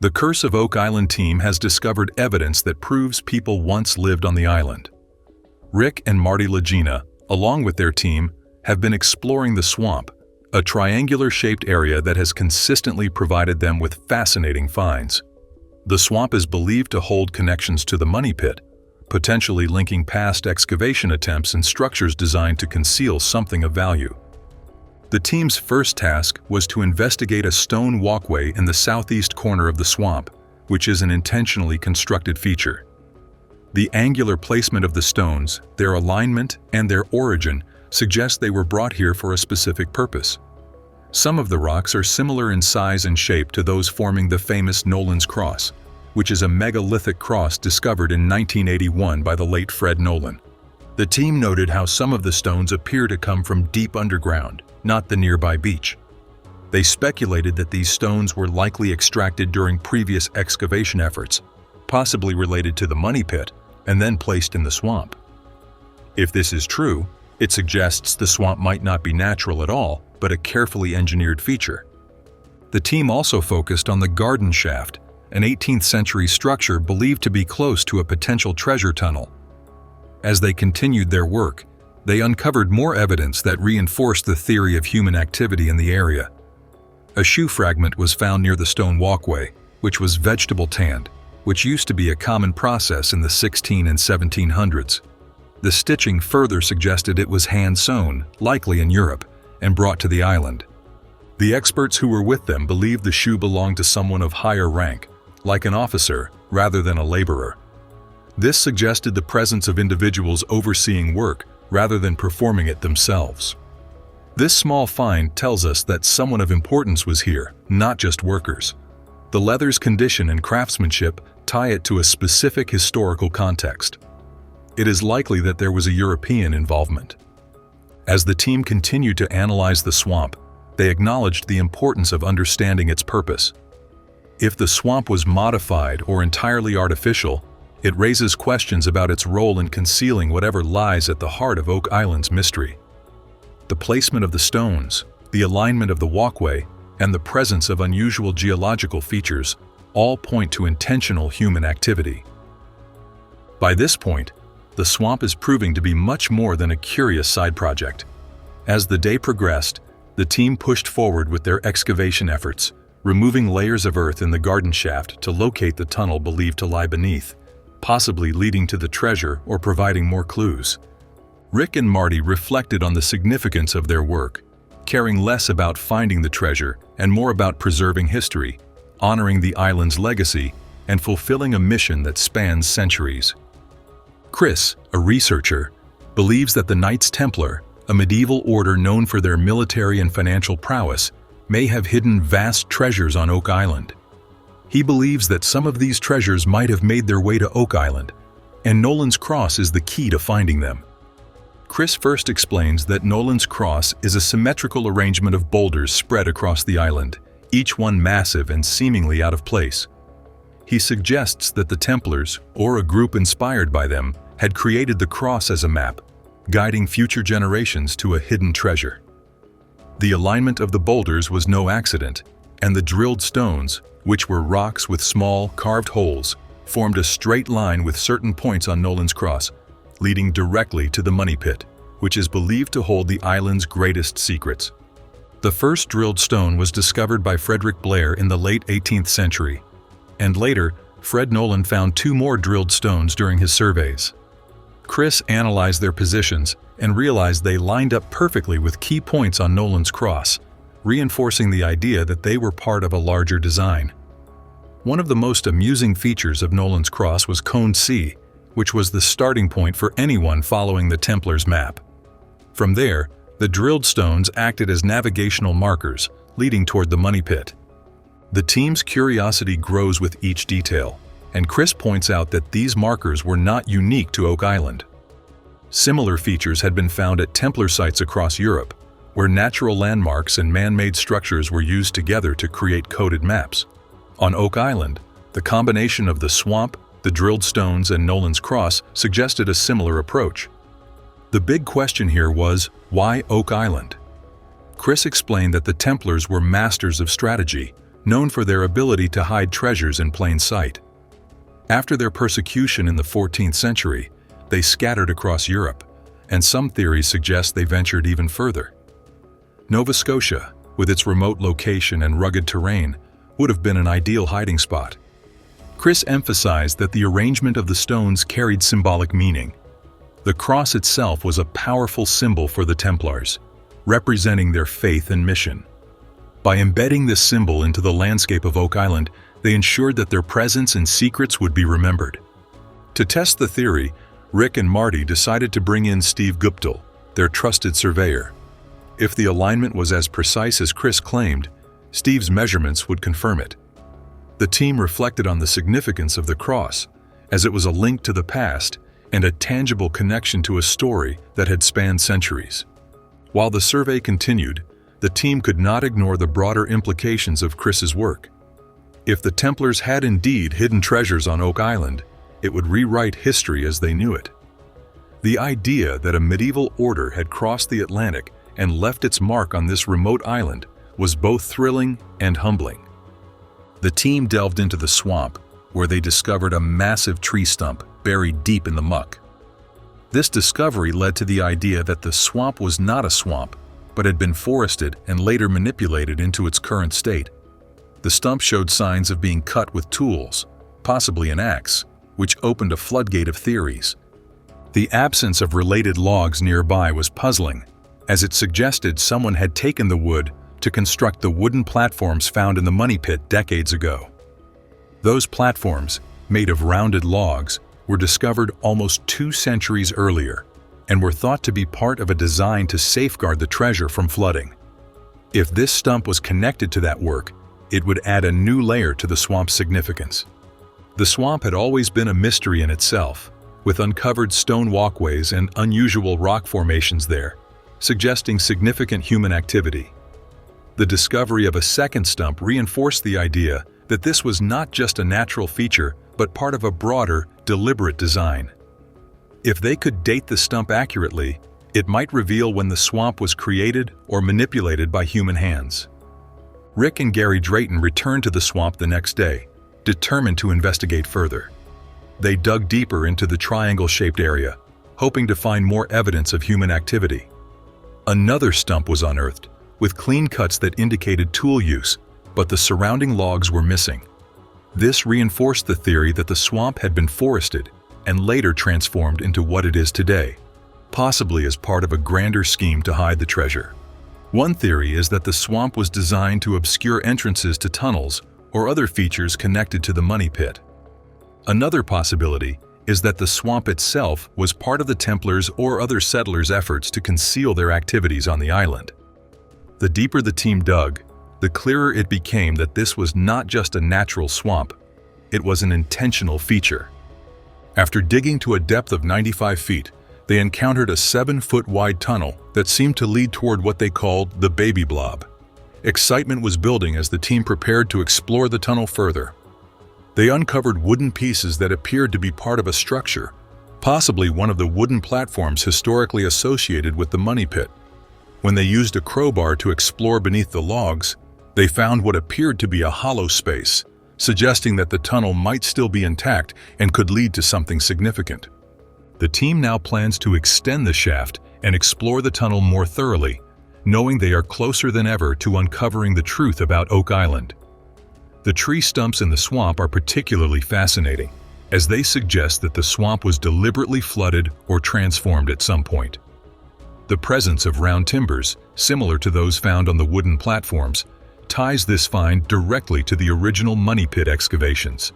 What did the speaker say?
The Curse of Oak Island team has discovered evidence that proves people once lived on the island. Rick and Marty Lagena, along with their team, have been exploring the swamp, a triangular-shaped area that has consistently provided them with fascinating finds. The swamp is believed to hold connections to the money pit, potentially linking past excavation attempts and structures designed to conceal something of value. The team's first task was to investigate a stone walkway in the southeast corner of the swamp, which is an intentionally constructed feature. The angular placement of the stones, their alignment, and their origin suggest they were brought here for a specific purpose. Some of the rocks are similar in size and shape to those forming the famous Nolan's Cross, which is a megalithic cross discovered in 1981 by the late Fred Nolan. The team noted how some of the stones appear to come from deep underground, not the nearby beach. They speculated that these stones were likely extracted during previous excavation efforts, possibly related to the money pit, and then placed in the swamp. If this is true, it suggests the swamp might not be natural at all, but a carefully engineered feature. The team also focused on the garden shaft, an 18th century structure believed to be close to a potential treasure tunnel. As they continued their work, they uncovered more evidence that reinforced the theory of human activity in the area. A shoe fragment was found near the stone walkway, which was vegetable tanned, which used to be a common process in the 1600s and 1700s. The stitching further suggested it was hand-sewn, likely in Europe, and brought to the island. The experts who were with them believed the shoe belonged to someone of higher rank, like an officer, rather than a laborer. This suggested the presence of individuals overseeing work rather than performing it themselves. This small find tells us that someone of importance was here, not just workers. The leather's condition and craftsmanship tie it to a specific historical context. It is likely that there was a European involvement. As the team continued to analyze the swamp, they acknowledged the importance of understanding its purpose. If the swamp was modified or entirely artificial, it raises questions about its role in concealing whatever lies at the heart of Oak Island's mystery. The placement of the stones, the alignment of the walkway, and the presence of unusual geological features all point to intentional human activity. By this point, the swamp is proving to be much more than a curious side project. As the day progressed, the team pushed forward with their excavation efforts, removing layers of earth in the garden shaft to locate the tunnel believed to lie beneath, possibly leading to the treasure or providing more clues. Rick and Marty reflected on the significance of their work, caring less about finding the treasure and more about preserving history, honoring the island's legacy, and fulfilling a mission that spans centuries. Chris, a researcher, believes that the Knights Templar, a medieval order known for their military and financial prowess, may have hidden vast treasures on Oak Island. He believes that some of these treasures might have made their way to Oak Island, and Nolan's Cross is the key to finding them. Chris first explains that Nolan's Cross is a symmetrical arrangement of boulders spread across the island, each one massive and seemingly out of place. He suggests that the Templars, or a group inspired by them, had created the cross as a map, guiding future generations to a hidden treasure. The alignment of the boulders was no accident, and the drilled stones, which were rocks with small, carved holes, formed a straight line with certain points on Nolan's Cross, leading directly to the money pit, which is believed to hold the island's greatest secrets. The first drilled stone was discovered by Frederick Blair in the late 18th century, and later, Fred Nolan found 2 more drilled stones during his surveys. Chris analyzed their positions and realized they lined up perfectly with key points on Nolan's Cross, reinforcing the idea that they were part of a larger design. One of the most amusing features of Nolan's Cross was Cone C, which was the starting point for anyone following the Templars' map. From there, the drilled stones acted as navigational markers, leading toward the money pit. The team's curiosity grows with each detail, and Chris points out that these markers were not unique to Oak Island. Similar features had been found at Templar sites across Europe, where natural landmarks and man-made structures were used together to create coded maps. On Oak Island, the combination of the swamp, the drilled stones, and Nolan's Cross suggested a similar approach. The big question here was, why Oak Island? Chris explained that the Templars were masters of strategy, known for their ability to hide treasures in plain sight. After their persecution in the 14th century, they scattered across Europe, and some theories suggest they ventured even further. Nova Scotia, with its remote location and rugged terrain, would have been an ideal hiding spot. Chris emphasized that the arrangement of the stones carried symbolic meaning. The cross itself was a powerful symbol for the Templars, representing their faith and mission. By embedding this symbol into the landscape of Oak Island, they ensured that their presence and secrets would be remembered. To test the theory, Rick and Marty decided to bring in Steve Guptill, their trusted surveyor. If the alignment was as precise as Chris claimed, Steve's measurements would confirm it. The team reflected on the significance of the cross, as it was a link to the past and a tangible connection to a story that had spanned centuries. While the survey continued, the team could not ignore the broader implications of Chris's work. If the Templars had indeed hidden treasures on Oak Island, it would rewrite history as they knew it. The idea that a medieval order had crossed the Atlantic and left its mark on this remote island was both thrilling and humbling. The team delved into the swamp, where they discovered a massive tree stump buried deep in the muck. This discovery led to the idea that the swamp was not a swamp, but had been forested and later manipulated into its current state. The stump showed signs of being cut with tools, possibly an axe, which opened a floodgate of theories. The absence of related logs nearby was puzzling, as it suggested someone had taken the wood to construct the wooden platforms found in the money pit decades ago. Those platforms, made of rounded logs, were discovered almost 2 centuries earlier and were thought to be part of a design to safeguard the treasure from flooding. If this stump was connected to that work, it would add a new layer to the swamp's significance. The swamp had always been a mystery in itself, with uncovered stone walkways and unusual rock formations there, suggesting significant human activity. The discovery of a second stump reinforced the idea that this was not just a natural feature, but part of a broader, deliberate design. If they could date the stump accurately, it might reveal when the swamp was created or manipulated by human hands. Rick and Gary Drayton returned to the swamp the next day, determined to investigate further. They dug deeper into the triangle-shaped area, hoping to find more evidence of human activity. Another stump was unearthed, with clean cuts that indicated tool use, but the surrounding logs were missing. This reinforced the theory that the swamp had been forested and later transformed into what it is today, possibly as part of a grander scheme to hide the treasure. One theory is that the swamp was designed to obscure entrances to tunnels or other features connected to the money pit. Another possibility is that the swamp itself was part of the Templars' or other settlers' efforts to conceal their activities on the island. The deeper the team dug, the clearer it became that this was not just a natural swamp, it was an intentional feature. After digging to a depth of 95 feet, they encountered a 7-foot-wide tunnel that seemed to lead toward what they called the baby blob. Excitement was building as the team prepared to explore the tunnel further. They uncovered wooden pieces that appeared to be part of a structure, possibly one of the wooden platforms historically associated with the money pit. When they used a crowbar to explore beneath the logs, they found what appeared to be a hollow space, suggesting that the tunnel might still be intact and could lead to something significant. The team now plans to extend the shaft and explore the tunnel more thoroughly, knowing they are closer than ever to uncovering the truth about Oak Island. The tree stumps in the swamp are particularly fascinating, as they suggest that the swamp was deliberately flooded or transformed at some point. The presence of round timbers, similar to those found on the wooden platforms, ties this find directly to the original money pit excavations.